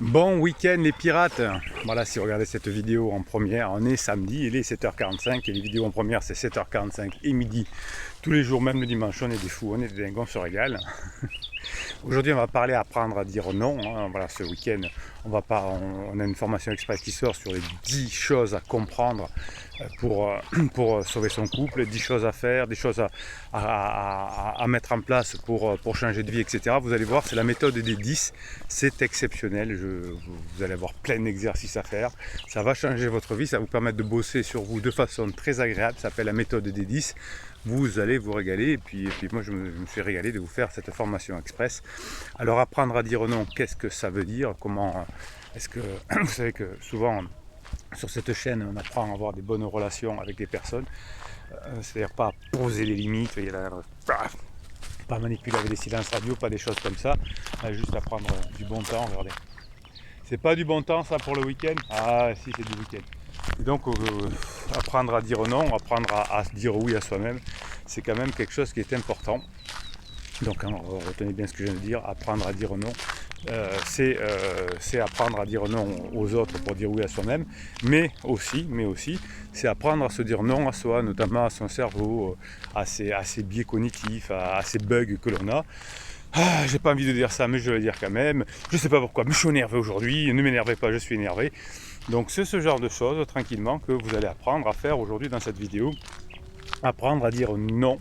Bon week-end les pirates. Voilà, si vous regardez cette vidéo en première, on est samedi, il est 7h45 et les vidéos en première c'est 7h45 et midi. Tous les jours, même le dimanche, on est des fous, on est des dingues, on se régale. Aujourd'hui on va parler apprendre à dire non. Voilà, ce week-end on a une formation express qui sort sur les 10 choses à comprendre pour sauver son couple, 10 choses à faire, des choses à mettre en place pour changer de vie, etc. Vous allez voir, c'est la méthode des 10, c'est exceptionnel, vous allez avoir plein d'exercices à faire, ça va changer votre vie, ça va vous permettre de bosser sur vous de façon très agréable, ça s'appelle la méthode des 10. Vous allez vous régaler et puis moi je me suis régalé de vous faire cette formation express. Alors apprendre à dire non, qu'est-ce que ça veut dire? Comment est-ce que vous savez que souvent sur cette chaîne on apprend à avoir des bonnes relations avec des personnes, c'est-à-dire pas à poser les limites, pas manipuler avec des silences radio, pas des choses comme ça, juste à prendre du bon temps. Regardez, c'est pas du bon temps ça pour le week-end? Ah si, c'est du week-end. Et donc apprendre à dire non, apprendre à dire oui à soi-même, c'est quand même quelque chose qui est important. Donc retenez bien ce que je viens de dire, apprendre à dire non, c'est apprendre à dire non aux autres pour dire oui à soi-même, mais aussi c'est apprendre à se dire non à soi, notamment à son cerveau, à ses biais cognitifs, à ses bugs que l'on a. Ah, j'ai pas envie de dire ça, mais je vais le dire quand même. Je sais pas pourquoi, mais je suis énervé aujourd'hui. Ne m'énervez pas, je suis énervé. Donc c'est ce genre de choses, tranquillement, que vous allez apprendre à faire aujourd'hui dans cette vidéo. Apprendre à dire non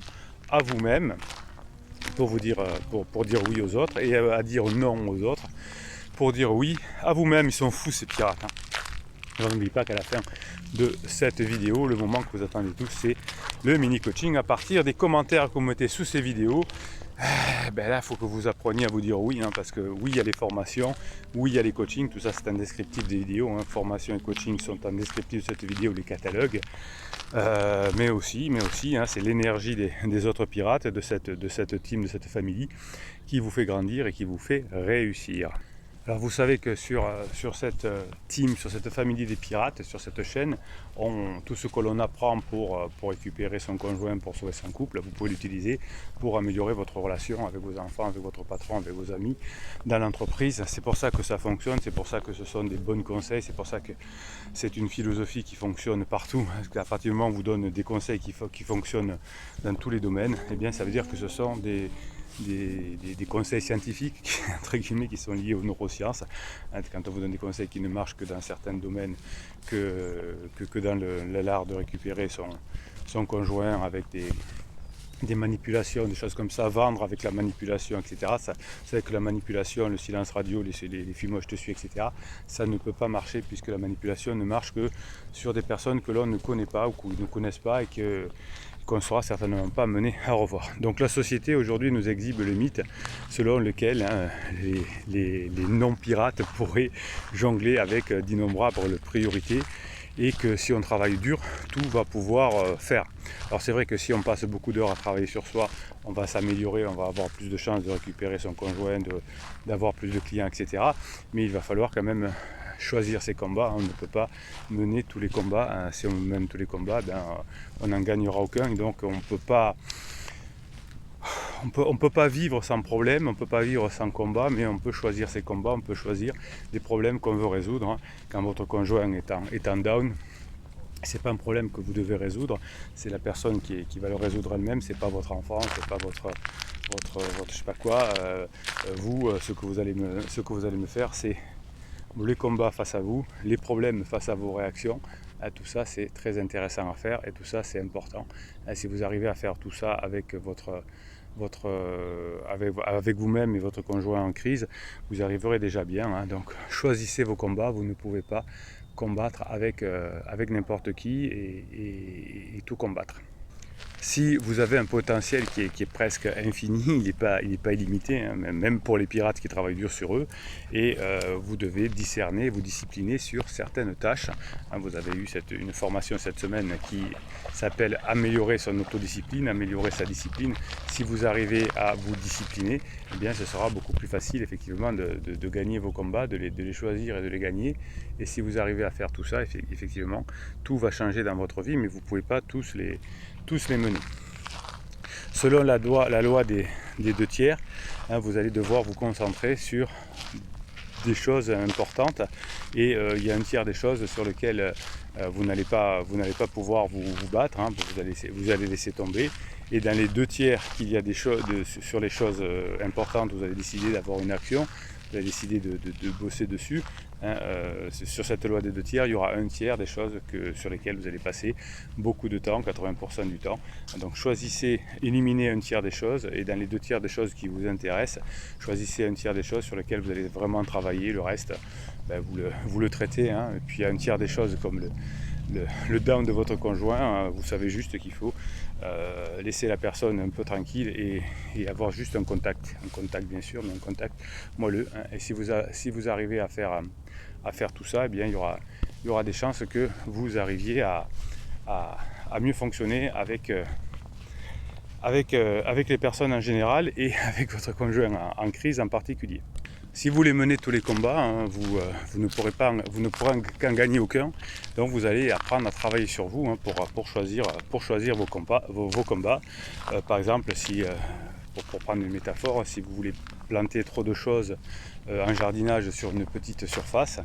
à vous-même pour vous dire, pour dire oui aux autres, et à dire non aux autres pour dire oui à vous-même. Ils sont fous ces pirates. Je n'oublie pas qu'à la fin de cette vidéo, le moment que vous attendez tous, c'est le mini coaching à partir des commentaires que vous mettez sous ces vidéos. Ben là, il faut que vous appreniez à vous dire oui, parce que oui, il y a les formations, oui, il y a les coachings, tout ça c'est un descriptif des vidéos. Formation et coaching sont un descriptif de cette vidéo, les catalogues. Mais aussi c'est l'énergie des autres pirates, de cette team, de cette famille, qui vous fait grandir et qui vous fait réussir. Alors vous savez que sur cette team, sur cette famille des pirates, sur cette chaîne, tout ce que l'on apprend pour récupérer son conjoint, pour sauver son couple, vous pouvez l'utiliser pour améliorer votre relation avec vos enfants, avec votre patron, avec vos amis, dans l'entreprise. C'est pour ça que ça fonctionne, c'est pour ça que ce sont des bons conseils, c'est pour ça que c'est une philosophie qui fonctionne partout. Parce qu'à partir du moment où on vous donne des conseils qui fonctionnent dans tous les domaines, eh bien ça veut dire que ce sont des conseils scientifiques entre guillemets, qui sont liés aux neurosciences. Quand on vous donne des conseils qui ne marchent que dans certains domaines, que dans l'art de récupérer son conjoint avec des manipulations, des choses comme ça, vendre avec la manipulation, etc. C'est avec la manipulation, le silence radio, les films je te suis, etc. Ça ne peut pas marcher, puisque la manipulation ne marche que sur des personnes que l'on ne connaît pas ou qu'on ne connaisse pas, et qu'on ne sera certainement pas mené à revoir. Donc la société aujourd'hui nous exhibe le mythe selon lequel les non-pirates pourraient jongler avec d'innombrables priorités, et que si on travaille dur, tout va pouvoir faire. Alors c'est vrai que si on passe beaucoup d'heures à travailler sur soi, on va s'améliorer, on va avoir plus de chances de récupérer son conjoint, d'avoir plus de clients, etc. Mais il va falloir quand même choisir ses combats. On ne peut pas mener tous les combats. Si on mène tous les combats, on n'en gagnera aucun. Et donc on peut pas vivre sans problème, on ne peut pas vivre sans combat, mais on peut choisir ses combats, on peut choisir des problèmes qu'on veut résoudre. Quand votre conjoint est en down, c'est pas un problème que vous devez résoudre, c'est la personne qui va le résoudre elle-même, c'est pas votre enfant, c'est pas votre je sais pas quoi. Ce que vous allez me faire, c'est les combats face à vous, les problèmes face à vos réactions. Tout ça c'est très intéressant à faire, et tout ça c'est important. Si vous arrivez à faire tout ça avec avec vous-même et votre conjoint en crise, vous arriverez déjà bien. Donc choisissez vos combats, vous ne pouvez pas combattre avec n'importe qui et tout combattre. Si vous avez un potentiel qui est presque infini, il n'est pas illimité, même pour les pirates qui travaillent dur sur eux, et vous devez discerner, vous discipliner sur certaines tâches. Vous avez eu une formation cette semaine qui s'appelle améliorer son autodiscipline, améliorer sa discipline. Si vous arrivez à vous discipliner, eh bien ce sera beaucoup plus facile effectivement de gagner vos combats, de les choisir et de les gagner. Et si vous arrivez à faire tout ça, effectivement, tout va changer dans votre vie, mais vous ne pouvez pas tous les mener. Selon la loi des 2 tiers, vous allez devoir vous concentrer sur des choses importantes et il y a un tiers des choses sur lesquelles vous n'allez pas pouvoir vous battre, hein, vous allez laisser tomber. Et dans les 2 tiers qu'il y a des choses sur les choses importantes, vous allez décider d'avoir une action, vous allez décider de bosser dessus. Hein, sur cette loi des 2 tiers, il y aura un tiers des choses sur lesquelles vous allez passer beaucoup de temps, 80% du temps. Donc choisissez, éliminez un tiers des choses, et dans les 2 tiers des choses qui vous intéressent, choisissez un tiers des choses sur lesquelles vous allez vraiment travailler. Le reste, vous le traitez. Hein. Et puis il y a un tiers des choses comme le down de votre conjoint, vous savez juste qu'il faut laisser la personne un peu tranquille et avoir juste un contact bien sûr, mais un contact moelleux. Hein. Et si vous arrivez à faire tout ça, eh bien, il y aura des chances que vous arriviez à mieux fonctionner avec les personnes en général et avec votre conjoint en crise en particulier. Si vous voulez mener tous les combats, hein, vous ne pourrez qu'en gagner aucun. Donc vous allez apprendre à travailler sur vous, hein, pour choisir vos combats. Par exemple, pour prendre une métaphore, si vous voulez planter trop de choses en jardinage sur une petite surface,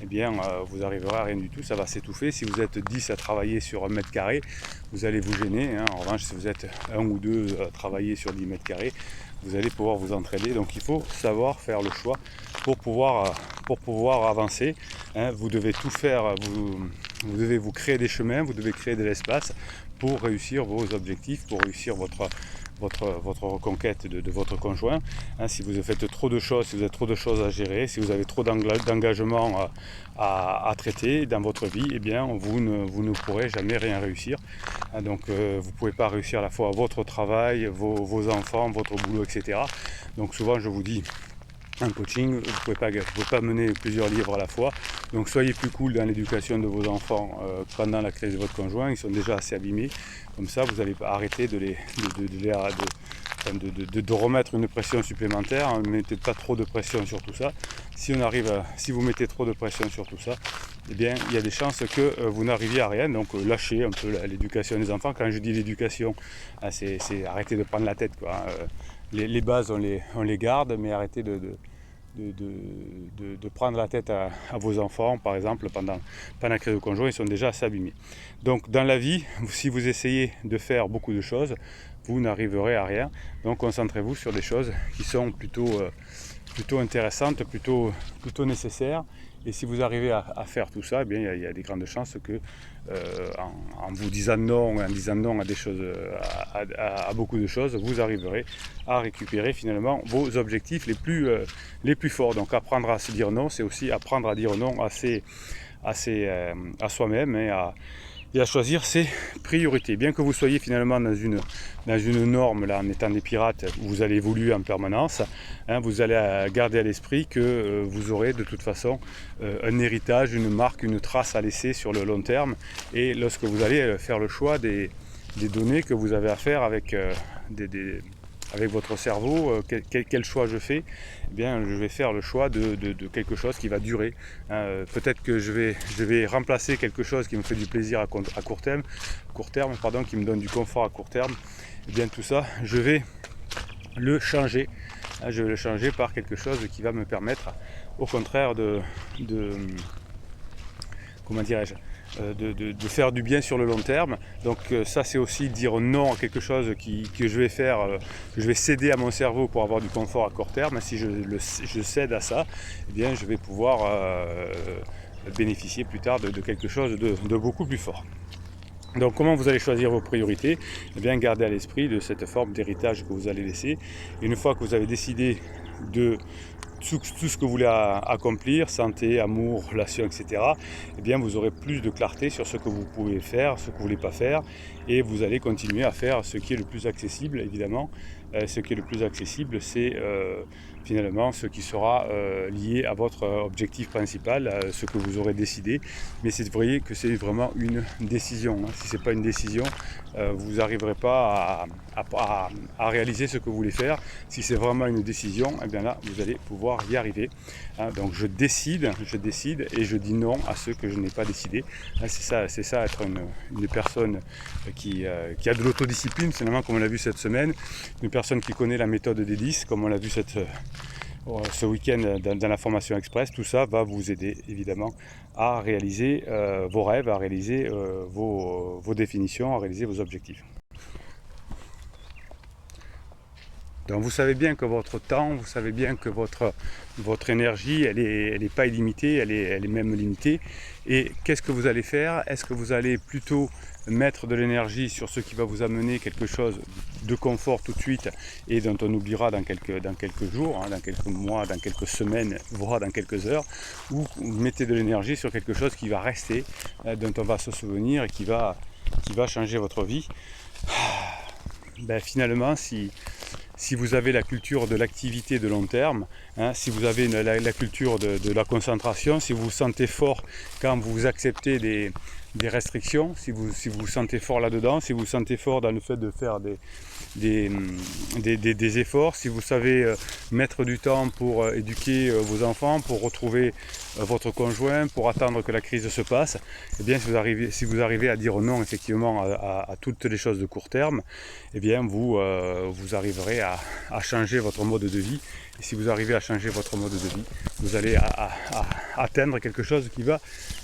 eh bien vous arriverez à rien du tout, ça va s'étouffer. Si vous êtes 10 à travailler sur 1 mètre carré, vous allez vous gêner. Hein. En revanche, si vous êtes 1 ou 2 à travailler sur 10 mètres carrés, vous allez pouvoir vous entraider. Donc il faut savoir faire le choix pour pouvoir avancer. Hein. Vous devez tout faire, vous devez vous créer des chemins, vous devez créer de l'espace pour réussir vos objectifs, pour réussir votre reconquête de votre conjoint. Hein, si vous faites trop de choses, si vous avez trop de choses à gérer, si vous avez trop d'engagement à traiter dans votre vie, eh bien vous ne pourrez jamais rien réussir. Hein, donc vous ne pouvez pas réussir à la fois votre travail, vos enfants, votre boulot, etc. Donc souvent je vous dis, un coaching, vous ne pouvez pas mener plusieurs livres à la fois. Donc soyez plus cool dans l'éducation de vos enfants pendant la crise de votre conjoint. Ils sont déjà assez abîmés. Comme ça, vous allez arrêter de remettre une pression supplémentaire. Ne mettez pas trop de pression sur tout ça. Si vous mettez trop de pression sur tout ça, eh bien, il y a des chances que vous n'arriviez à rien. Donc lâchez un peu l'éducation des enfants. Quand je dis l'éducation, c'est arrêter de prendre la tête, quoi. Les bases, on les garde, mais arrêtez de prendre la tête à vos enfants, par exemple, pendant la crise de conjoint. Ils sont déjà assez abîmés. Donc dans la vie, si vous essayez de faire beaucoup de choses, vous n'arriverez à rien. Donc concentrez-vous sur des choses qui sont plutôt intéressantes, plutôt nécessaires. Et si vous arrivez à faire tout ça, eh bien, il y a des grandes chances que, en vous disant non, à des choses, à beaucoup de choses, vous arriverez à récupérer finalement vos objectifs les plus forts. Donc apprendre à se dire non, c'est aussi apprendre à dire non à soi-même et à choisir ses priorités. Bien que vous soyez finalement dans une norme, là, en étant des pirates, où vous allez évoluer en permanence, hein, vous allez garder à l'esprit que vous aurez de toute façon un héritage, une marque, une trace à laisser sur le long terme. Et lorsque vous allez faire le choix des données que vous avez à faire avec votre cerveau, quel choix je fais, eh bien, je vais faire le choix de quelque chose qui va durer. Peut-être que je vais remplacer quelque chose qui me fait du plaisir à court terme, qui me donne du confort à court terme. Eh bien, tout ça, je vais le changer. Je vais le changer par quelque chose qui va me permettre, au contraire, comment dirais-je, de faire du bien sur le long terme. Donc ça, c'est aussi dire non à quelque chose que je vais faire, que je vais céder à mon cerveau pour avoir du confort à court terme. Si je cède à ça, eh bien je vais pouvoir bénéficier plus tard de quelque chose de beaucoup plus fort. Donc comment vous allez choisir vos priorités? Eh bien gardez à l'esprit de cette forme d'héritage que vous allez laisser. Et une fois que vous avez décidé de tout ce que vous voulez accomplir, santé, amour, relations, etc., eh bien vous aurez plus de clarté sur ce que vous pouvez faire, ce que vous ne voulez pas faire, et vous allez continuer à faire ce qui est le plus accessible, évidemment. Ce qui est le plus accessible, c'est finalement ce qui sera lié à votre objectif principal, ce que vous aurez décidé. Mais vous voyez que c'est vraiment une décision. Hein. Si ce n'est pas une décision, vous n'arriverez pas à réaliser ce que vous voulez faire. Si c'est vraiment une décision, eh bien là, vous allez pouvoir y arriver. Hein. Donc je décide et je dis non à ce que je n'ai pas décidé. Hein, c'est ça être une personne qui a de l'autodiscipline, finalement, comme on l'a vu cette semaine. Une personne qui connaît la méthode des 10, comme on l'a vu ce week-end dans la formation express, tout ça va vous aider évidemment à réaliser vos rêves, à réaliser vos définitions, à réaliser vos objectifs. Donc vous savez bien que votre temps, vous savez bien que votre énergie, elle est pas illimitée, elle est même limitée. Et qu'est-ce que vous allez faire? Est-ce que vous allez plutôt mettre de l'énergie sur ce qui va vous amener quelque chose de confort tout de suite et dont on oubliera dans quelques jours, hein, dans quelques mois, dans quelques semaines, voire dans quelques heures, ou vous mettez de l'énergie sur quelque chose qui va rester, dont on va se souvenir et qui va changer votre vie? Ben, finalement, si vous avez la culture de l'activité de long terme, hein, si vous avez la culture de la concentration, si vous vous sentez fort quand vous acceptez des restrictions, si vous vous sentez fort là-dedans, si vous vous sentez fort dans le fait de faire des efforts, si vous savez mettre du temps pour éduquer vos enfants, pour retrouver votre conjoint, pour attendre que la crise se passe, eh bien si vous arrivez à dire non effectivement à toutes les choses de court terme, eh bien vous arriverez à changer votre mode de vie. Et si vous arrivez à changer votre mode de vie, vous allez atteindre quelque chose qui va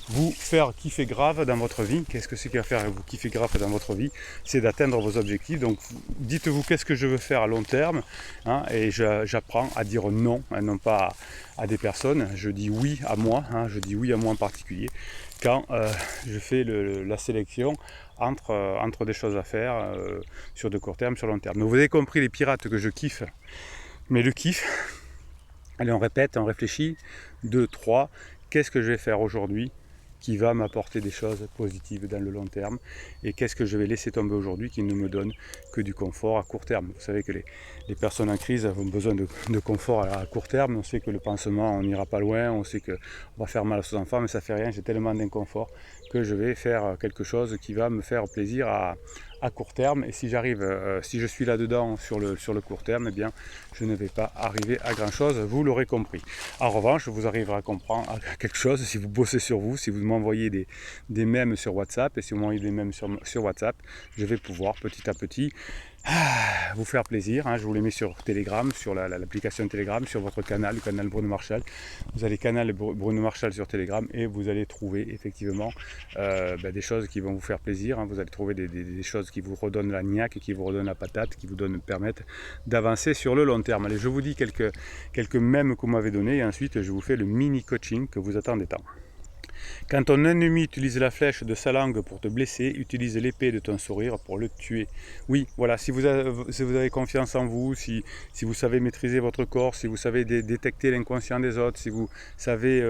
vous faire kiffer grave dans votre vie. Qu'est-ce que c'est qui va faire vous kiffer grave dans votre vie? C'est d'atteindre vos objectifs. Donc dites-vous qu'est-ce que je veux faire à long terme, hein, et j'apprends à dire non, hein, non pas à des personnes. Je dis oui à moi, hein, je dis oui à moi en particulier quand je fais la sélection entre des choses à faire sur de court terme, sur long terme. Donc vous avez compris les pirates que je kiffe, mais le kiff, allez on répète, on réfléchit, 2, 3, qu'est-ce que je vais faire aujourd'hui qui va m'apporter des choses positives dans le long terme, et qu'est-ce que je vais laisser tomber aujourd'hui qui ne me donne que du confort à court terme. Vous savez que les personnes en crise ont besoin de confort à court terme. On sait que le pansement, on n'ira pas loin, on sait qu'on va faire mal à ses enfants, mais ça fait rien, j'ai tellement d'inconfort que je vais faire quelque chose qui va me faire plaisir à court terme. Et si j'arrive, si je suis là-dedans sur le court terme, eh bien je ne vais pas arriver à grand chose, vous l'aurez compris. En revanche, vous arriverez à comprendre quelque chose si vous bossez sur vous, si vous m'envoyez des mèmes sur WhatsApp, et si vous m'envoyez des mèmes sur WhatsApp, je vais pouvoir petit à petit vous faire plaisir, hein. Je vous les mets sur Telegram, sur l'application Telegram, sur votre canal, le canal Bruno Marchal. Vous allez canal Bruno Marchal sur Telegram et vous allez trouver effectivement des choses qui vont vous faire plaisir, hein. Vous allez trouver des choses qui vous redonnent la niaque, qui vous redonnent la patate, qui vous permettent d'avancer sur le long terme. Allez, je vous dis quelques mèmes que vous m'avez donnés et ensuite je vous fais le mini coaching que vous attendez tant. Quand ton ennemi utilise la flèche de sa langue pour te blesser, utilise l'épée de ton sourire pour le tuer. Oui, voilà, si vous avez confiance en vous, si vous savez maîtriser votre corps, si vous savez détecter l'inconscient des autres, si vous savez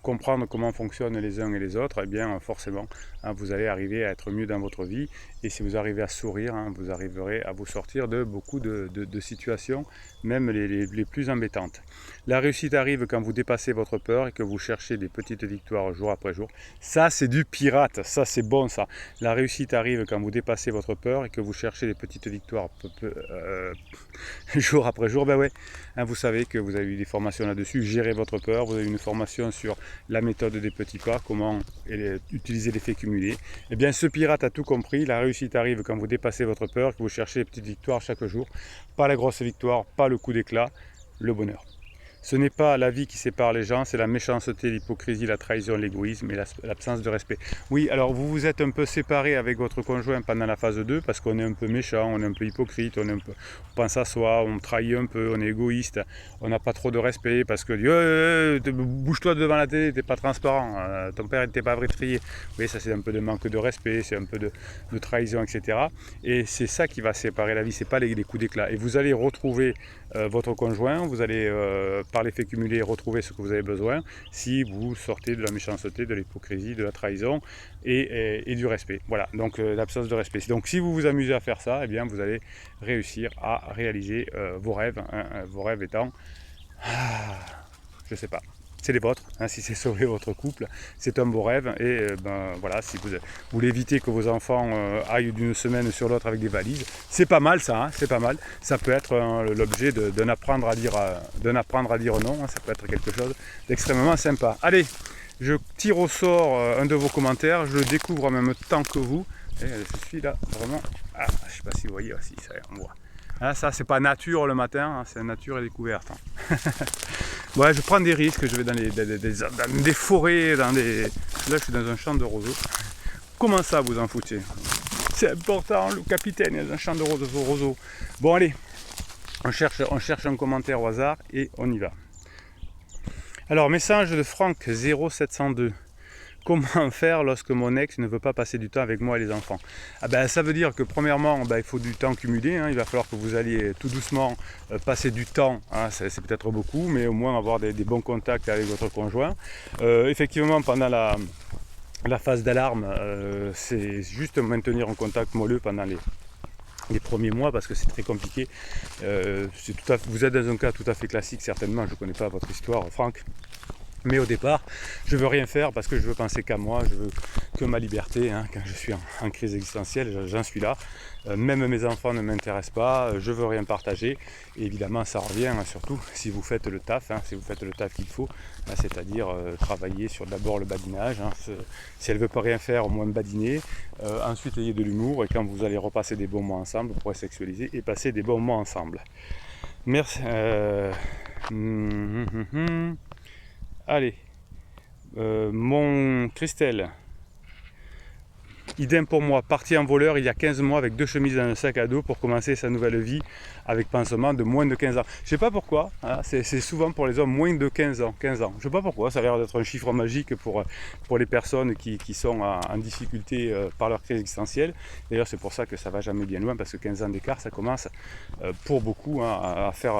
comprendre comment fonctionnent les uns et les autres, eh bien forcément, hein, vous allez arriver à être mieux dans votre vie. Et si vous arrivez à sourire, hein, vous arriverez à vous sortir de beaucoup de situations, même les plus embêtantes. La réussite arrive quand vous dépassez votre peur et que vous cherchez des petites victoires jour après jour. Ça, c'est du pirate, ça c'est bon ça. La réussite arrive quand vous dépassez votre peur et que vous cherchez des petites victoires jour après jour. Ben ouais, hein, vous savez que vous avez eu des formations là-dessus, gérer votre peur, vous avez eu une formation sur la méthode des petits pas, comment utiliser l'effet cumulé. Eh bien ce pirate a tout compris, la réussite arrive quand vous dépassez votre peur, que vous cherchez des petites victoires chaque jour. Pas la grosse victoire, pas le coup d'éclat, le bonheur. Ce n'est pas la vie qui sépare les gens, c'est la méchanceté, l'hypocrisie, la trahison, l'égoïsme et l'absence de respect. Oui, alors vous vous êtes un peu séparé avec votre conjoint pendant la phase 2 parce qu'on est un peu méchant, on est un peu hypocrite, on pense à soi, on trahit un peu, on est égoïste, on n'a pas trop de respect parce que bouge-toi devant la télé, t'es pas transparent, ton père n'était pas vétrier. Oui, ça c'est un peu de manque de respect, c'est un peu de trahison, etc. Et c'est ça qui va séparer la vie, c'est pas les coups d'éclat. Et vous allez retrouver votre conjoint, vous allez par l'effet cumulé retrouver ce que vous avez besoin si vous sortez de la méchanceté, de l'hypocrisie, de la trahison et du respect. Voilà, donc l'absence de respect. Donc si vous vous amusez à faire ça, eh bien vous allez réussir à réaliser vos rêves, hein, vos rêves étant, je sais pas, c'est les vôtres, hein, si c'est sauver votre couple, c'est un beau rêve. Et voilà, si vous voulez éviter que vos enfants aillent d'une semaine sur l'autre avec des valises, c'est pas mal ça, hein, c'est pas mal. Ça peut être l'objet d'un apprendre à dire non, hein, ça peut être quelque chose d'extrêmement sympa. Allez, je tire au sort un de vos commentaires, je le découvre en même temps que vous. Et je suis là vraiment, je sais pas si vous voyez, si ça on voit. Hein, ça, c'est pas nature le matin, hein, c'est nature et découverte. Hein. Ouais, je prends des risques, je vais dans des forêts, là je suis dans un champ de roseaux. Comment ça vous en foutez? C'est important, le capitaine est dans un champ de roseaux. Bon allez, on cherche un commentaire au hasard et on y va. Alors, message de Franck 0702. Comment faire lorsque mon ex ne veut pas passer du temps avec moi et les enfants? Ah ben, ça veut dire que premièrement, il faut du temps cumulé, hein. Il va falloir que vous alliez tout doucement passer du temps, hein. C'est peut-être beaucoup, mais au moins avoir des bons contacts avec votre conjoint. Effectivement, pendant la phase d'alarme, c'est juste maintenir un contact moelleux pendant les premiers mois parce que c'est très compliqué. Vous êtes dans un cas tout à fait classique certainement, je ne connais pas votre histoire Franck. Mais au départ, je veux rien faire parce que je veux penser qu'à moi, je veux que ma liberté, hein. Quand je suis en crise existentielle, j'en suis là. Même mes enfants ne m'intéressent pas, je veux rien partager. Et évidemment, ça revient hein, surtout si vous faites le taf, hein, si vous faites le taf qu'il faut, hein, c'est-à-dire travailler sur d'abord le badinage. Hein. Si elle ne veut pas rien faire, au moins badiner. Ensuite, ayez de l'humour et quand vous allez repasser des bons mois ensemble, vous pourrez sexualiser et passer des bons mois ensemble. Merci. Allez, mon Christelle, idem pour moi, parti en voleur il y a 15 mois avec 2 chemises dans un sac à dos pour commencer sa nouvelle vie avec pansement de moins de 15 ans. Je ne sais pas pourquoi, hein, c'est souvent pour les hommes moins de 15 ans. Je ne sais pas pourquoi, ça a l'air d'être un chiffre magique pour les personnes qui sont en difficulté par leur crise existentielle. D'ailleurs c'est pour ça que ça ne va jamais bien loin parce que 15 ans d'écart ça commence pour beaucoup hein, à faire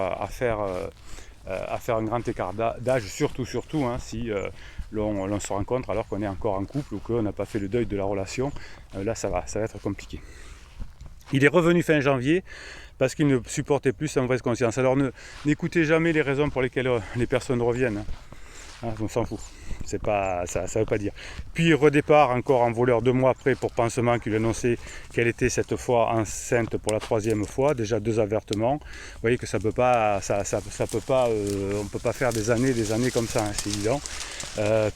un grand écart d'âge, surtout hein, si l'on se rencontre alors qu'on est encore en couple ou qu'on n'a pas fait le deuil de la relation. Là ça va être compliqué. Il est revenu fin janvier parce qu'il ne supportait plus sa mauvaise conscience. Alors n'écoutez jamais les raisons pour lesquelles les personnes reviennent. Hein, on s'en fout. C'est pas, ça veut pas dire. Puis redépart encore en voleur 2 mois après pour pansement qui lui annonçait qu'elle était cette fois enceinte pour la 3e fois, déjà 2 avertements. Vous voyez que ça peut pas, peut pas, on peut pas faire des années comme ça, hein, c'est évident.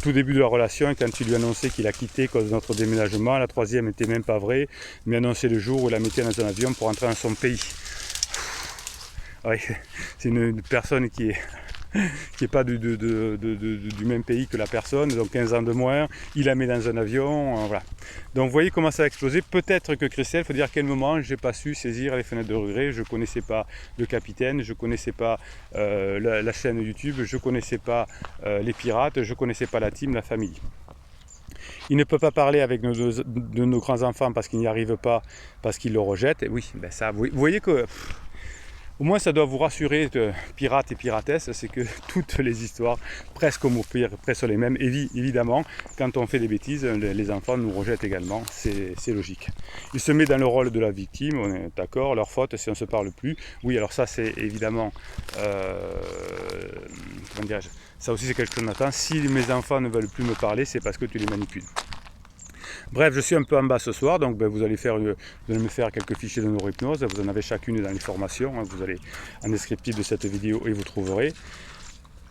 Tout début de la relation, quand il lui annonçait qu'il a quitté à cause de notre déménagement, la 3e n'était même pas vraie, mais annonçait le jour où il la mettait dans un avion pour entrer dans son pays. Oui, c'est une personne qui n'est pas du même pays que la personne, donc 15 ans de moins, il la met dans un avion, voilà. Donc vous voyez comment ça a explosé. Peut-être que Christelle, il faut dire à quel moment j'ai pas su saisir les fenêtres de regret, je ne connaissais pas le capitaine, je ne connaissais pas la chaîne YouTube, je ne connaissais pas les pirates, je ne connaissais pas la team, la famille. Il ne peut pas parler avec nos grands-enfants parce qu'il n'y arrive pas, parce qu'il le rejette. Et oui, ben ça, vous voyez que... Au moins ça doit vous rassurer, pirates et piratesses, c'est que toutes les histoires, presque au mot pire, presque les mêmes, évidemment, quand on fait des bêtises, les enfants nous rejettent également, c'est logique. Il se met dans le rôle de la victime, on est d'accord, leur faute si on ne se parle plus. Oui, alors ça c'est évidemment, comment dirais-je, ça aussi c'est quelque chose d'attend. Si mes enfants ne veulent plus me parler, c'est parce que tu les manipules. Bref, je suis un peu en bas ce soir, donc vous allez me faire quelques fichiers de neurohypnose, vous en avez chacune dans les formations, hein, vous allez en descriptif de cette vidéo et vous trouverez.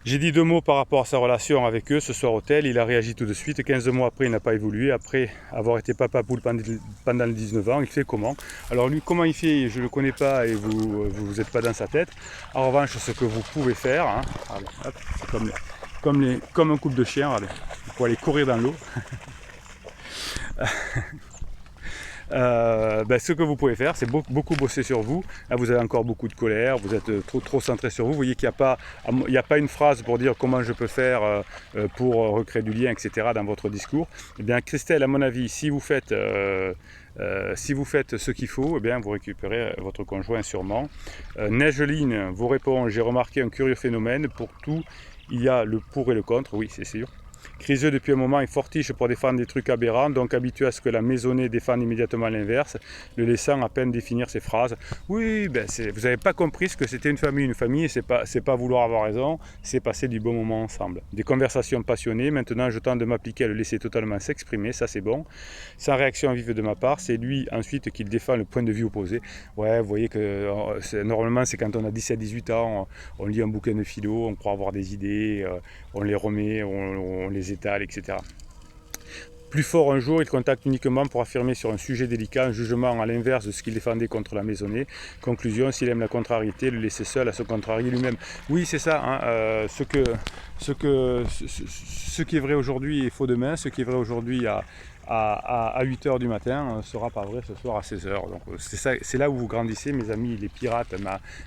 J'ai dit 2 mots par rapport à sa relation avec eux ce soir au tel, il a réagi tout de suite, 15 mois après il n'a pas évolué, après avoir été papa poule pendant les 19 ans, il fait comment? Alors lui, comment il fait, je ne le connais pas et vous n'êtes pas dans sa tête. En revanche, ce que vous pouvez faire, hein, allez, hop, c'est comme un couple de chiens, allez, pour aller courir dans l'eau. Ce que vous pouvez faire, c'est beaucoup bosser sur vous. Là, vous avez encore beaucoup de colère, vous êtes trop centré sur vous. Vous voyez qu'il n'y a pas une phrase pour dire comment je peux faire pour recréer du lien, etc. dans votre discours. Eh bien, Christelle, à mon avis, si vous faites ce qu'il faut, eh bien, vous récupérez votre conjoint sûrement. Neigeline vous répond, j'ai remarqué un curieux phénomène. Pour tout, il y a le pour et le contre, oui, c'est sûr. Criseux depuis un moment et fortiche pour défendre des trucs aberrants, donc habitué à ce que la maisonnée défende immédiatement l'inverse, le laissant à peine définir ses phrases. Oui, vous n'avez pas compris ce que c'était une famille. Une famille, c'est pas vouloir avoir raison, c'est passer du bon moment ensemble. Des conversations passionnées, maintenant je tente de m'appliquer à le laisser totalement s'exprimer, ça c'est bon. Sans réaction vive de ma part, c'est lui ensuite qui défend le point de vue opposé. Ouais, vous voyez que normalement c'est quand on a 17-18 ans, on lit un bouquin de philo, on croit avoir des idées, on les remet, on les étale, etc. Plus fort un jour, il contacte uniquement pour affirmer sur un sujet délicat un jugement à l'inverse de ce qu'il défendait contre la maisonnée. Conclusion, s'il aime la contrariété, le laisser seul à se contrarier lui-même. Oui, c'est ça, hein, ce qui est vrai aujourd'hui est faux demain, ce qui est vrai aujourd'hui à 8 h du matin sera pas vrai ce soir à 16 h. Donc c'est là où vous grandissez, mes amis, les pirates,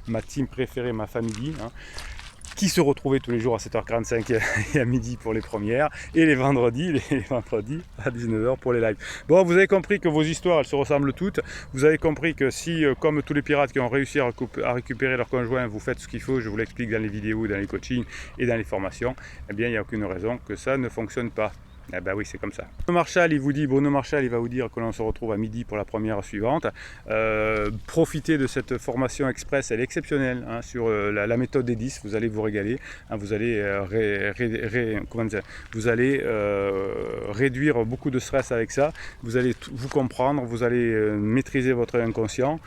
ma team préférée, ma famille, hein, qui se retrouvaient tous les jours à 7h45 et à midi pour les premières, et les vendredis à 19 h pour les lives. Bon, vous avez compris que vos histoires, elles se ressemblent toutes. Vous avez compris que si, comme tous les pirates qui ont réussi à récupérer leur conjoint, vous faites ce qu'il faut, je vous l'explique dans les vidéos, dans les coachings et dans les formations, eh bien, il n'y a aucune raison que ça ne fonctionne pas. Eh ben oui, c'est comme ça. Bruno Marshall, il va vous dire que l'on se retrouve à midi pour la première suivante. Profitez de cette formation express, elle est exceptionnelle, hein, sur la méthode des 10, vous allez vous régaler, hein, vous allez, réduire beaucoup de stress avec ça, vous allez vous comprendre, vous allez maîtriser votre inconscient.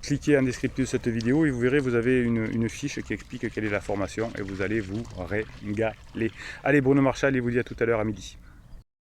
Cliquez en descriptif de cette vidéo et vous verrez, vous avez une fiche qui explique quelle est la formation et vous allez vous régaler. Allez, Bruno Marshall, il vous dit à tout à l'heure à midi.